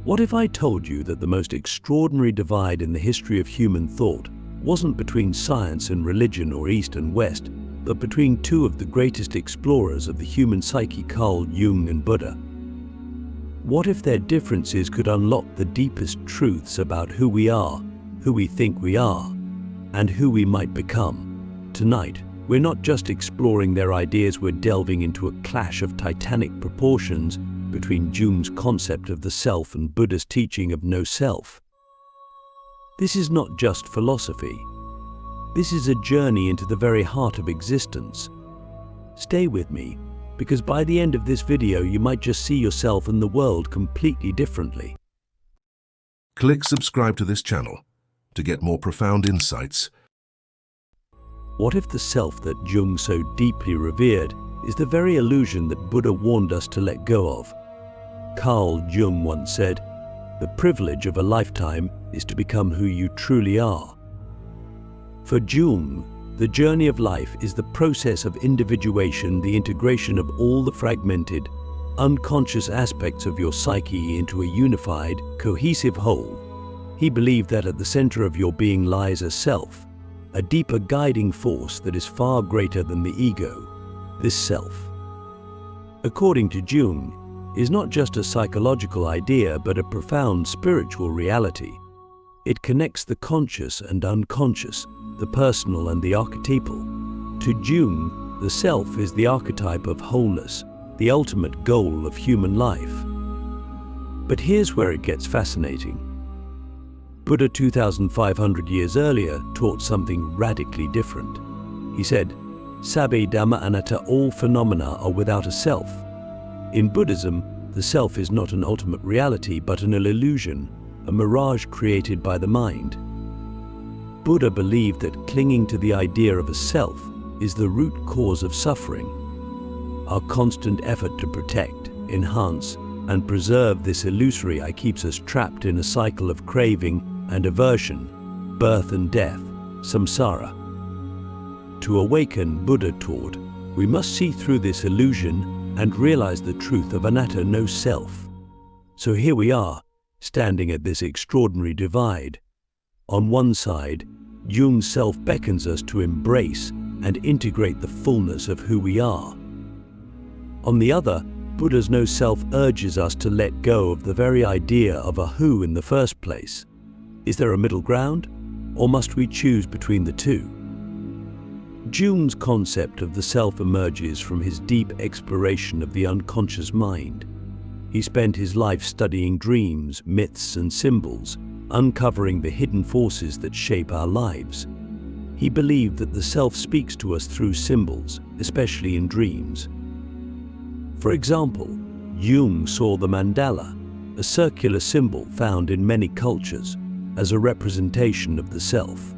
What if I told you that the most extraordinary divide in the history of human thought wasn't between science and religion or East and West, but between two of the greatest explorers of the human psyche, Carl Jung and Buddha? What if their differences could unlock the deepest truths about who we are, who we think we are, and who we might become? Tonight, we're not just exploring their ideas, we're delving into a clash of titanic proportions between Jung's concept of the self and Buddha's teaching of no self. This is not just philosophy. This is a journey into the very heart of existence. Stay with me, because by the end of this video you might just see yourself and the world completely differently. Click subscribe to this channel to get more profound insights. What if the self that Jung so deeply revered is the very illusion that Buddha warned us to let go of? Carl Jung once said, "The privilege of a lifetime is to become who you truly are." For Jung, the journey of life is the process of individuation, the integration of all the fragmented, unconscious aspects of your psyche into a unified, cohesive whole. He believed that at the center of your being lies a self, a deeper guiding force that is far greater than the ego. This self, according to Jung, is not just a psychological idea but a profound spiritual reality. It connects the conscious and unconscious, the personal and the archetypal. To Jung, the self is the archetype of wholeness, the ultimate goal of human life. But here's where it gets fascinating. Buddha 2,500 years earlier taught something radically different. He said, "Sabbe dhamma anatta, all phenomena are without a self." In Buddhism, the self is not an ultimate reality but an illusion, a mirage created by the mind. Buddha believed that clinging to the idea of a self is the root cause of suffering. Our constant effort to protect, enhance, and preserve this illusory I keeps us trapped in a cycle of craving and aversion, birth and death, samsara. To awaken, Buddha taught, we must see through this illusion and realize the truth of anatta, no self. So here we are, standing at this extraordinary divide. On one side, Jung's self beckons us to embrace and integrate the fullness of who we are. On the other, Buddha's no self urges us to let go of the very idea of a who in the first place. Is there a middle ground, or must we choose between the two? Jung's concept of the self emerges from his deep exploration of the unconscious mind. He spent his life studying dreams, myths, and symbols, uncovering the hidden forces that shape our lives. He believed that the self speaks to us through symbols, especially in dreams. For example, Jung saw the mandala, a circular symbol found in many cultures, as a representation of the self.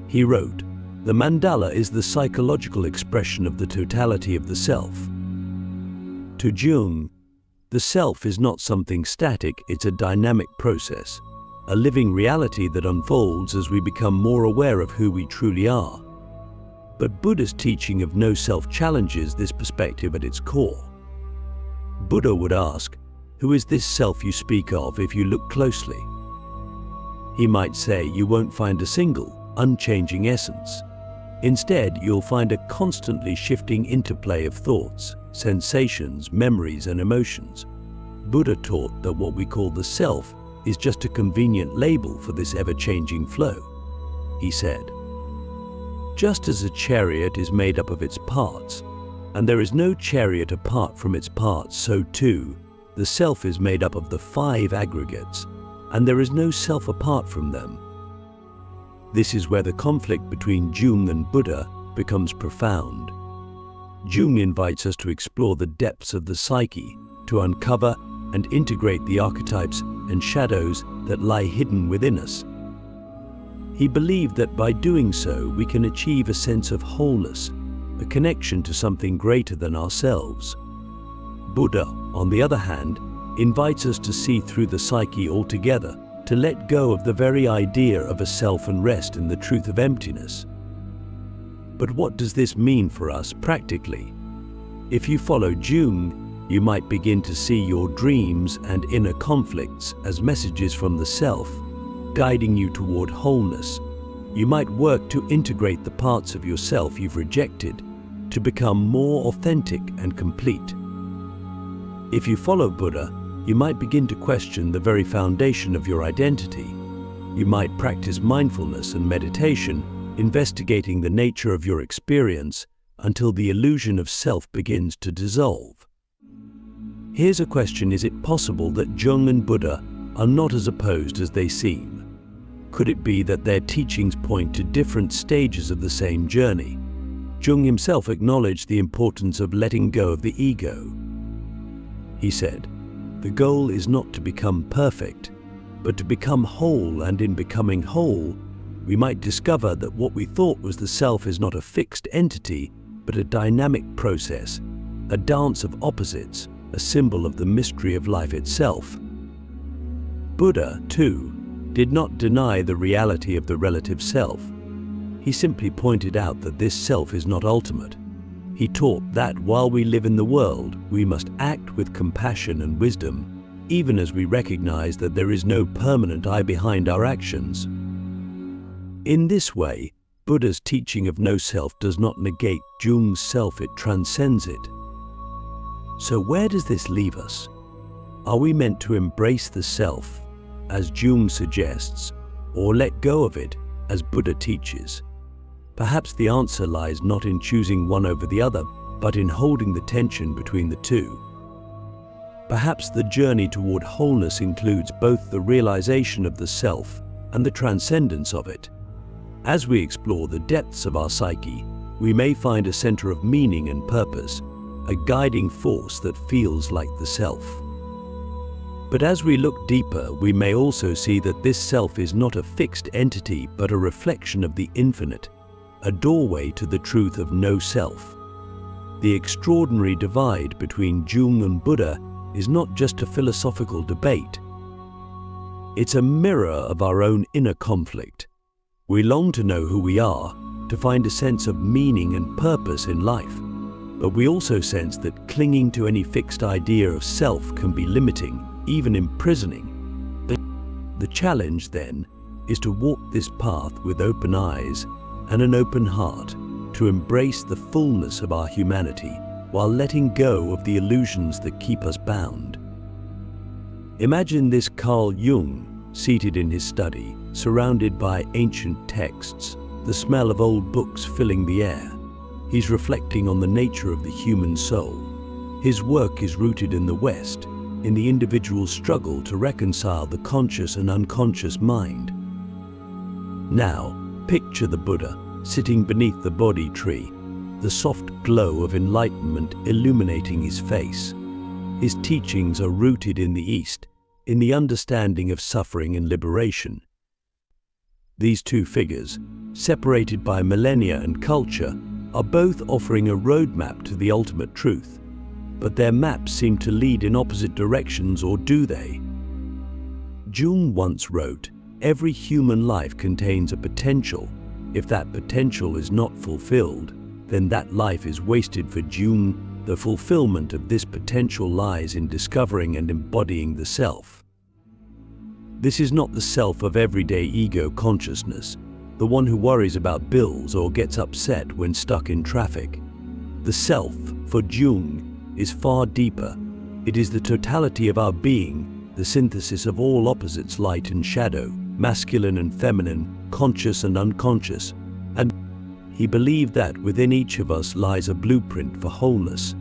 He wrote, "The mandala is the psychological expression of the totality of the self." To Jung, the self is not something static, it's a dynamic process, a living reality that unfolds as we become more aware of who we truly are. But Buddha's teaching of no self challenges this perspective at its core. Buddha would ask, "Who is this self you speak of if you look closely?" He might say, "You won't find a single, unchanging essence. Instead, you'll find a constantly shifting interplay of thoughts, sensations, memories, and emotions." Buddha taught that what we call the self is just a convenient label for this ever-changing flow. He said, "Just as a chariot is made up of its parts, and there is no chariot apart from its parts, so too, the self is made up of the 5 aggregates, and there is no self apart from them." This is where the conflict between Jung and Buddha becomes profound. Jung invites us to explore the depths of the psyche, to uncover and integrate the archetypes and shadows that lie hidden within us. He believed that by doing so, we can achieve a sense of wholeness, a connection to something greater than ourselves. Buddha, on the other hand, invites us to see through the psyche altogether, to let go of the very idea of a self and rest in the truth of emptiness. But what does this mean for us practically? If you follow Jung, You might begin to see your dreams and inner conflicts as messages from the self, guiding you toward wholeness. You might work to integrate the parts of yourself you've rejected to become more authentic and complete. If you follow Buddha, you might begin to question the very foundation of your identity. You might practice mindfulness and meditation, investigating the nature of your experience until the illusion of self begins to dissolve. Here's a question: is it possible that Jung and Buddha are not as opposed as they seem? Could it be that their teachings point to different stages of the same journey? Jung himself acknowledged the importance of letting go of the ego. He said, "The goal is not to become perfect, but to become whole, and in becoming whole, we might discover that what we thought was the self is not a fixed entity, but a dynamic process, a dance of opposites, a symbol of the mystery of life itself." Buddha, too, did not deny the reality of the relative self. He simply pointed out that this self is not ultimate. He taught that while we live in the world, we must act with compassion and wisdom, even as we recognize that there is no permanent I behind our actions. In this way, Buddha's teaching of no self does not negate Jung's self, it transcends it. So where does this leave us? Are we meant to embrace the self, as Jung suggests, or let go of it, as Buddha teaches? Perhaps the answer lies not in choosing one over the other, but in holding the tension between the two. Perhaps the journey toward wholeness includes both the realization of the self and the transcendence of it. As we explore the depths of our psyche, we may find a center of meaning and purpose, a guiding force that feels like the self. But as we look deeper, we may also see that this self is not a fixed entity, but a reflection of the infinite, a doorway to the truth of no self. The extraordinary divide between Jung and Buddha is not just a philosophical debate. It's a mirror of our own inner conflict. We long to know who we are, to find a sense of meaning and purpose in life. But we also sense that clinging to any fixed idea of self can be limiting, even imprisoning. The challenge, then, is to walk this path with open eyes and an open heart, to embrace the fullness of our humanity while letting go of the illusions that keep us bound. Imagine this Carl Jung, seated in his study, surrounded by ancient texts, the smell of old books filling the air. He's reflecting on the nature of the human soul. His work is rooted in the West, in the individual struggle to reconcile the conscious and unconscious mind. Now, picture the Buddha sitting beneath the Bodhi tree, the soft glow of enlightenment illuminating his face. His teachings are rooted in the East, in the understanding of suffering and liberation. These two figures, separated by millennia and culture, are both offering a roadmap to the ultimate truth. But their maps seem to lead in opposite directions, or do they? Jung once wrote, "Every human life contains a potential. If that potential is not fulfilled, then that life is wasted." For Jung, the fulfillment of this potential lies in discovering and embodying the self. This is not the self of everyday ego consciousness, the one who worries about bills or gets upset when stuck in traffic. The self, for Jung, is far deeper. It is the totality of our being, the synthesis of all opposites, light and shadow, masculine and feminine, conscious and unconscious. And he believed that within each of us lies a blueprint for wholeness,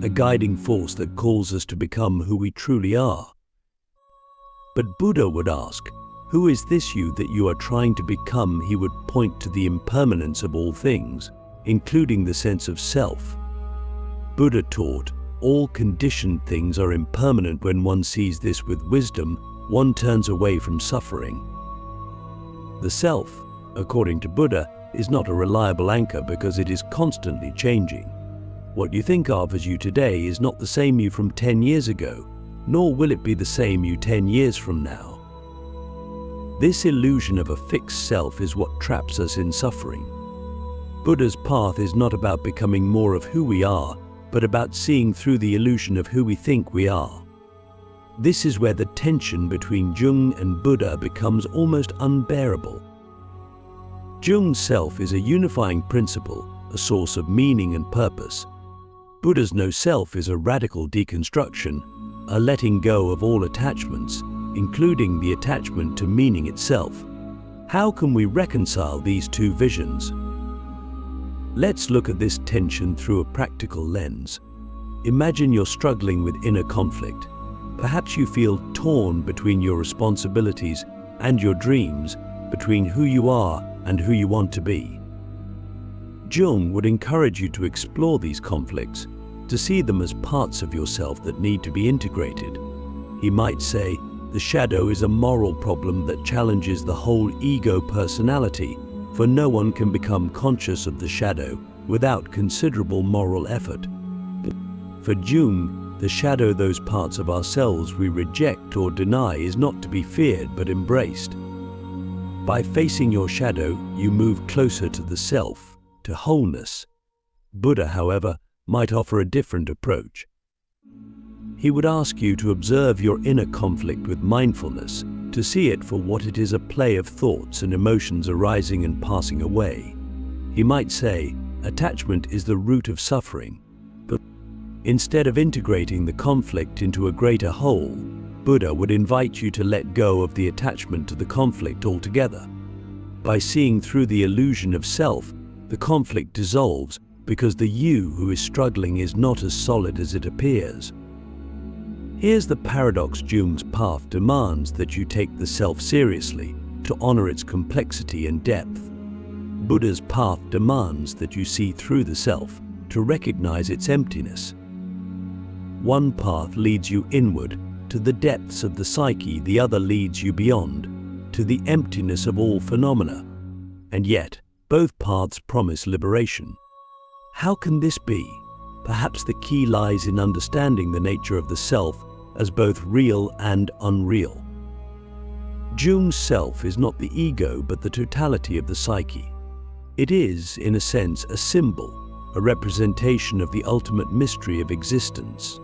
a guiding force that calls us to become who we truly are. But Buddha would ask, "Who is this you that you are trying to become?" He would point to the impermanence of all things, including the sense of self. Buddha taught, all conditioned things are impermanent. When one sees this with wisdom, one turns away from suffering. The self, according to Buddha, is not a reliable anchor because it is constantly changing. What you think of as you today is not the same you from 10 years ago, nor will it be the same you 10 years from now. This illusion of a fixed self is what traps us in suffering. Buddha's path is not about becoming more of who we are, but about seeing through the illusion of who we think we are. This is where the tension between Jung and Buddha becomes almost unbearable. Jung's self is a unifying principle, a source of meaning and purpose. Buddha's no-self is a radical deconstruction, a letting go of all attachments, including the attachment to meaning itself. How can we reconcile these two visions? Let's look at this tension through a practical lens. Imagine you're struggling with inner conflict. Perhaps you feel torn between your responsibilities and your dreams, between who you are and who you want to be. Jung would encourage you to explore these conflicts, to see them as parts of yourself that need to be integrated. He might say, the shadow is a moral problem that challenges the whole ego personality, for no one can become conscious of the shadow without considerable moral effort. For Jung, the shadow, those parts of ourselves we reject or deny, is not to be feared but embraced. By facing your shadow, you move closer to the self, to wholeness. Buddha, however, might offer a different approach. He would ask you to observe your inner conflict with mindfulness, to see it for what it is, a play of thoughts and emotions arising and passing away. He might say, attachment is the root of suffering. But instead of integrating the conflict into a greater whole, Buddha would invite you to let go of the attachment to the conflict altogether. By seeing through the illusion of self, the conflict dissolves because the you who is struggling is not as solid as it appears. Here's the paradox. Jung's path demands that you take the self seriously, to honor its complexity and depth. Buddha's path demands that you see through the self, to recognize its emptiness. One path leads you inward, to the depths of the psyche, the other leads you beyond, to the emptiness of all phenomena. And yet, both paths promise liberation. How can this be? Perhaps the key lies in understanding the nature of the self as both real and unreal. Jung's self is not the ego but the totality of the psyche. It is, in a sense, a symbol, a representation of the ultimate mystery of existence.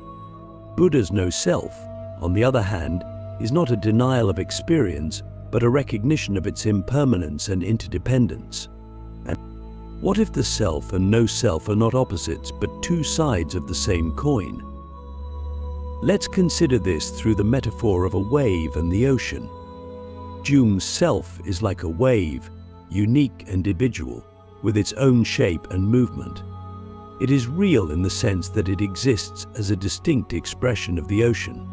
Buddha's no-self, on the other hand, is not a denial of experience but a recognition of its impermanence and interdependence. And what if the self and no-self are not opposites but two sides of the same coin? Let's consider this through the metaphor of a wave and the ocean. Jung's self is like a wave, unique and individual, with its own shape and movement. It is real in the sense that it exists as a distinct expression of the ocean.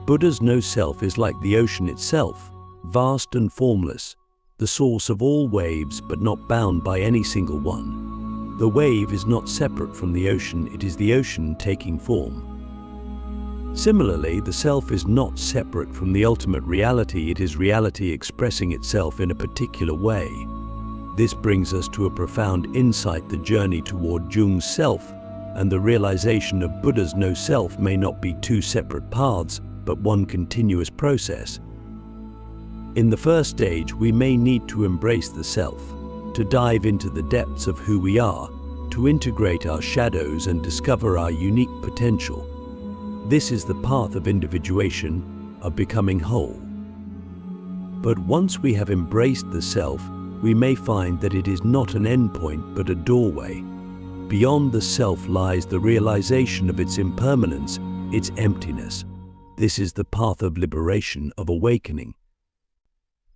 Buddha's no-self is like the ocean itself, vast and formless, the source of all waves but not bound by any single one. The wave is not separate from the ocean, it is the ocean taking form. Similarly, the self is not separate from the ultimate reality, it is reality expressing itself in a particular way. This brings us to a profound insight: the journey toward Jung's self and the realization of Buddha's no-self may not be two separate paths, but one continuous process. In the first stage, we may need to embrace the self, to dive into the depths of who we are, to integrate our shadows and discover our unique potential. This is the path of individuation, of becoming whole. But once we have embraced the self, we may find that it is not an endpoint but a doorway. Beyond the self lies the realization of its impermanence, its emptiness. This is the path of liberation, of awakening.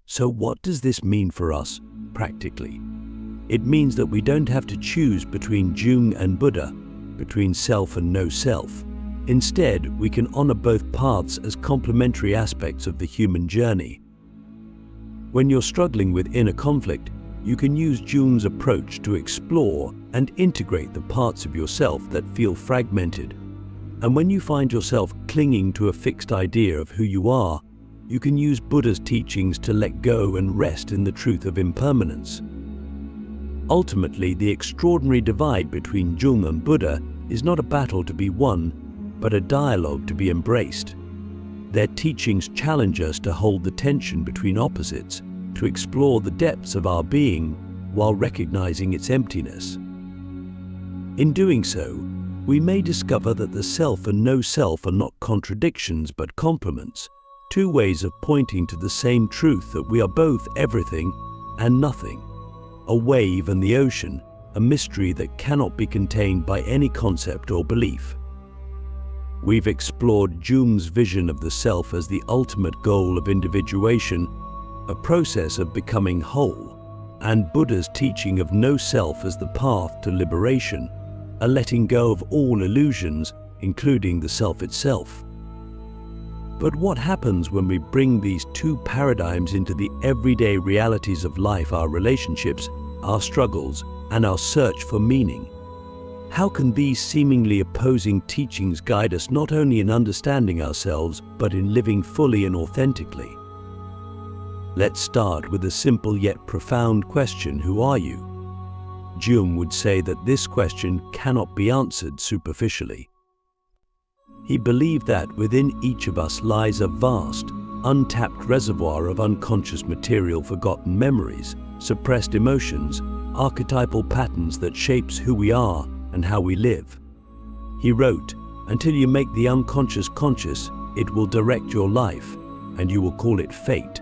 So what does this mean for us, practically? It means that we don't have to choose between Jung and Buddha, between self and no-self. Instead, we can honor both paths as complementary aspects of the human journey. When you're struggling with inner conflict, you can use Jung's approach to explore and integrate the parts of yourself that feel fragmented. And when you find yourself clinging to a fixed idea of who you are, you can use Buddha's teachings to let go and rest in the truth of impermanence. Ultimately, the extraordinary divide between Jung and Buddha is not a battle to be won, but a dialogue to be embraced. Their teachings challenge us to hold the tension between opposites, to explore the depths of our being while recognizing its emptiness. In doing so, we may discover that the self and no self are not contradictions but complements, two ways of pointing to the same truth that we are both everything and nothing, a wave and the ocean, a mystery that cannot be contained by any concept or belief. We've explored Jung's vision of the self as the ultimate goal of individuation, a process of becoming whole, and Buddha's teaching of no self as the path to liberation, a letting go of all illusions, including the self itself. But what happens when we bring these two paradigms into the everyday realities of life, our relationships, our struggles, and our search for meaning? How can these seemingly opposing teachings guide us not only in understanding ourselves, but in living fully and authentically? Let's start with a simple yet profound question: who are you? Jung would say that this question cannot be answered superficially. He believed that within each of us lies a vast, untapped reservoir of unconscious material, forgotten memories, suppressed emotions, archetypal patterns that shapes who we are and how we live. He wrote, "Until you make the unconscious conscious, it will direct your life, and you will call it fate."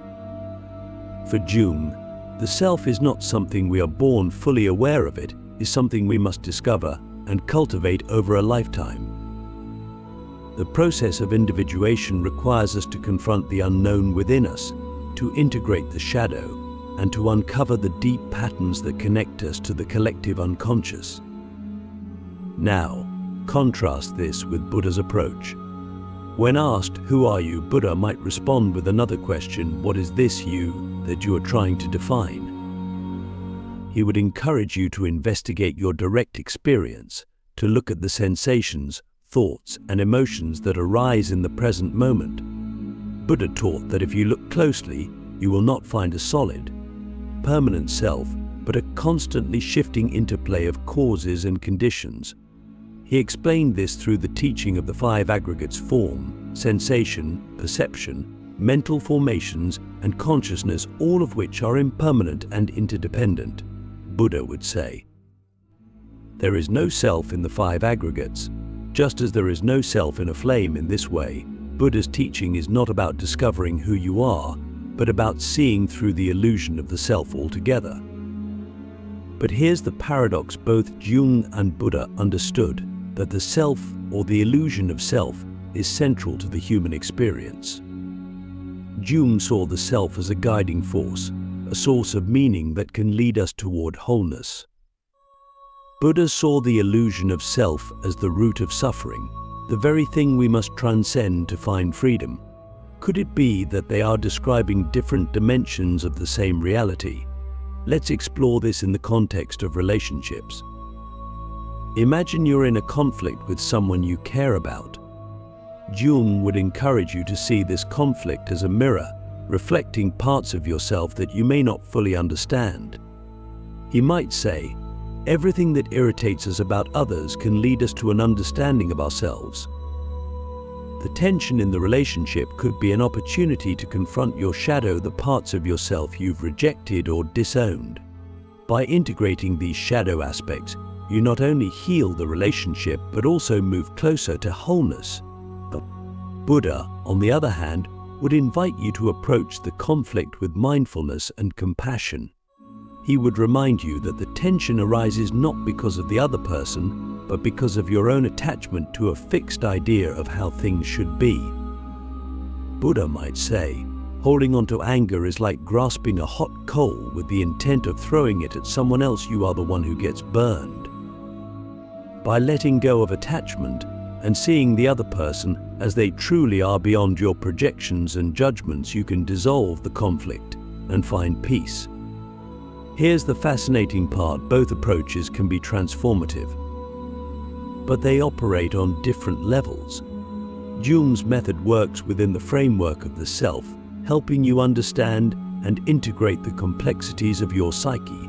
For Jung, the self is not something we are born fully aware of. It is something we must discover and cultivate over a lifetime. The process of individuation requires us to confront the unknown within us, to integrate the shadow, and to uncover the deep patterns that connect us to the collective unconscious. Now, contrast this with Buddha's approach. When asked, "Who are you?" Buddha might respond with another question: "What is this you that you are trying to define?" He would encourage you to investigate your direct experience, to look at the sensations, thoughts, and emotions that arise in the present moment. Buddha taught that if you look closely, you will not find a solid, permanent self, but a constantly shifting interplay of causes and conditions. He explained this through the teaching of the five aggregates: form, sensation, perception, mental formations, and consciousness, all of which are impermanent and interdependent. Buddha would say, "There is no self in the five aggregates, just as there is no self in a flame." In this way, Buddha's teaching is not about discovering who you are, but about seeing through the illusion of the self altogether. But here's the paradox: both Jung and Buddha understood that the self, or the illusion of self, is central to the human experience. Jung saw the self as a guiding force, a source of meaning that can lead us toward wholeness. Buddha saw the illusion of self as the root of suffering, the very thing we must transcend to find freedom. Could it be that they are describing different dimensions of the same reality? Let's explore this in the context of relationships. Imagine you're in a conflict with someone you care about. Jung would encourage you to see this conflict as a mirror, reflecting parts of yourself that you may not fully understand. He might say, everything that irritates us about others can lead us to an understanding of ourselves. The tension in the relationship could be an opportunity to confront your shadow, the parts of yourself you've rejected or disowned. By integrating these shadow aspects, you not only heal the relationship but also move closer to wholeness. Buddha, on the other hand, would invite you to approach the conflict with mindfulness and compassion. He would remind you that the tension arises not because of the other person, but because of your own attachment to a fixed idea of how things should be. Buddha might say, holding on to anger is like grasping a hot coal with the intent of throwing it at someone else. You are the one who gets burned. By letting go of attachment and seeing the other person as they truly are beyond your projections and judgments, you can dissolve the conflict and find peace. Here's the fascinating part: both approaches can be transformative, but they operate on different levels. Jung's method works within the framework of the self, helping you understand and integrate the complexities of your psyche.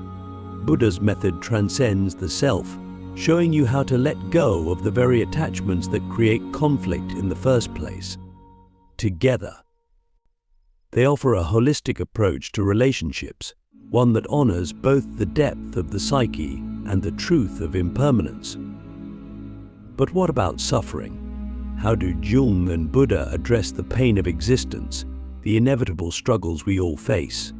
Buddha's method transcends the self, showing you how to let go of the very attachments that create conflict in the first place. Together, they offer a holistic approach to relationships, one that honors both the depth of the psyche and the truth of impermanence. But what about suffering? How do Jung and Buddha address the pain of existence, the inevitable struggles we all face?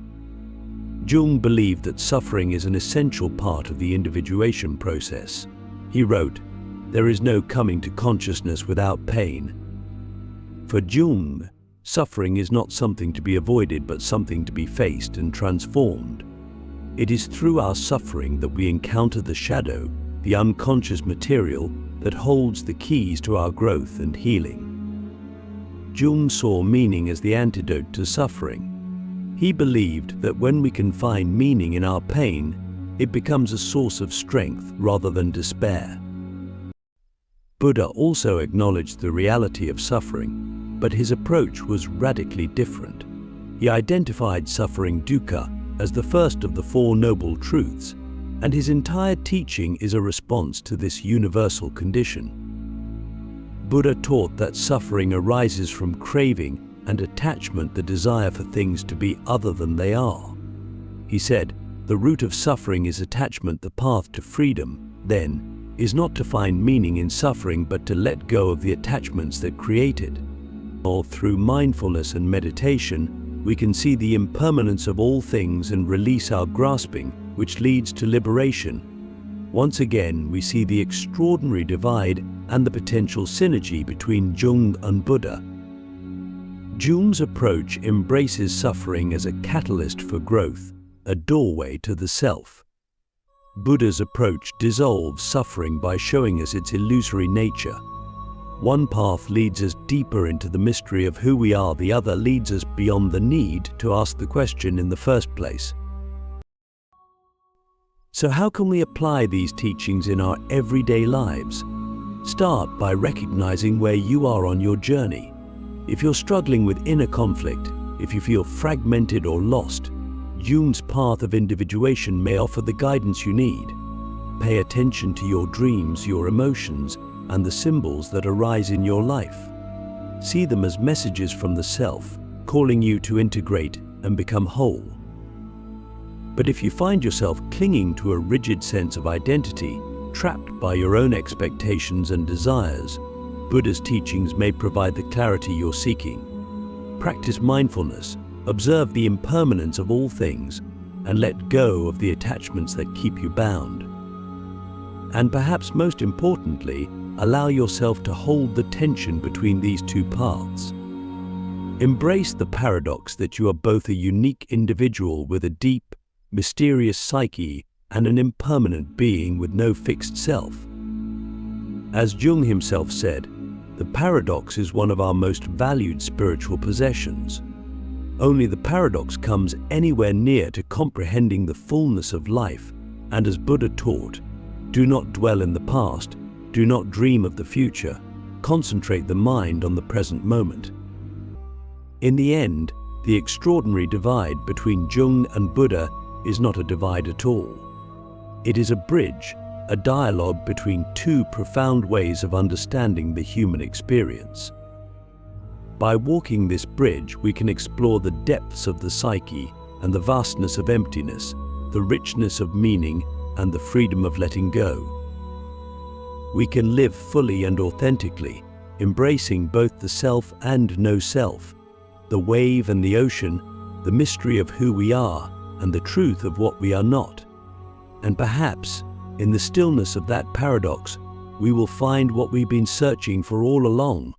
Jung believed that suffering is an essential part of the individuation process. He wrote, "There is no coming to consciousness without pain." For Jung, suffering is not something to be avoided but something to be faced and transformed. It is through our suffering that we encounter the shadow, the unconscious material that holds the keys to our growth and healing. Jung saw meaning as the antidote to suffering. He believed that when we can find meaning in our pain, it becomes a source of strength rather than despair. Buddha also acknowledged the reality of suffering, but his approach was radically different. He identified suffering dukkha as the first of the Four Noble Truths, and his entire teaching is a response to this universal condition. Buddha taught that suffering arises from craving and attachment, the desire for things to be other than they are. He said, "The root of suffering is attachment. The path to freedom, then, is not to find meaning in suffering but to let go of the attachments that create it." All through mindfulness and meditation, we can see the impermanence of all things and release our grasping, which leads to liberation. Once again, we see the extraordinary divide and the potential synergy between Jung and Buddha. Jung's approach embraces suffering as a catalyst for growth, a doorway to the self. Buddha's approach dissolves suffering by showing us its illusory nature. One path leads us deeper into the mystery of who we are, the other leads us beyond the need to ask the question in the first place. So how can we apply these teachings in our everyday lives? Start by recognizing where you are on your journey. If you're struggling with inner conflict, if you feel fragmented or lost, Jung's path of individuation may offer the guidance you need. Pay attention to your dreams, your emotions, and the symbols that arise in your life. See them as messages from the self, calling you to integrate and become whole. But if you find yourself clinging to a rigid sense of identity, trapped by your own expectations and desires, Buddha's teachings may provide the clarity you're seeking. Practice mindfulness, observe the impermanence of all things, and let go of the attachments that keep you bound. And perhaps most importantly, allow yourself to hold the tension between these two paths. Embrace the paradox that you are both a unique individual with a deep, mysterious psyche and an impermanent being with no fixed self. As Jung himself said, the paradox is one of our most valued spiritual possessions. Only the paradox comes anywhere near to comprehending the fullness of life, and as Buddha taught, do not dwell in the past, do not dream of the future, concentrate the mind on the present moment. In the end, the extraordinary divide between Jung and Buddha is not a divide at all. It is a bridge, a dialogue between two profound ways of understanding the human experience. By walking this bridge, we can explore the depths of the psyche and the vastness of emptiness, the richness of meaning and the freedom of letting go. We can live fully and authentically, embracing both the self and no self, the wave and the ocean, the mystery of who we are and the truth of what we are not. And perhaps, in the stillness of that paradox, we will find what we've been searching for all along.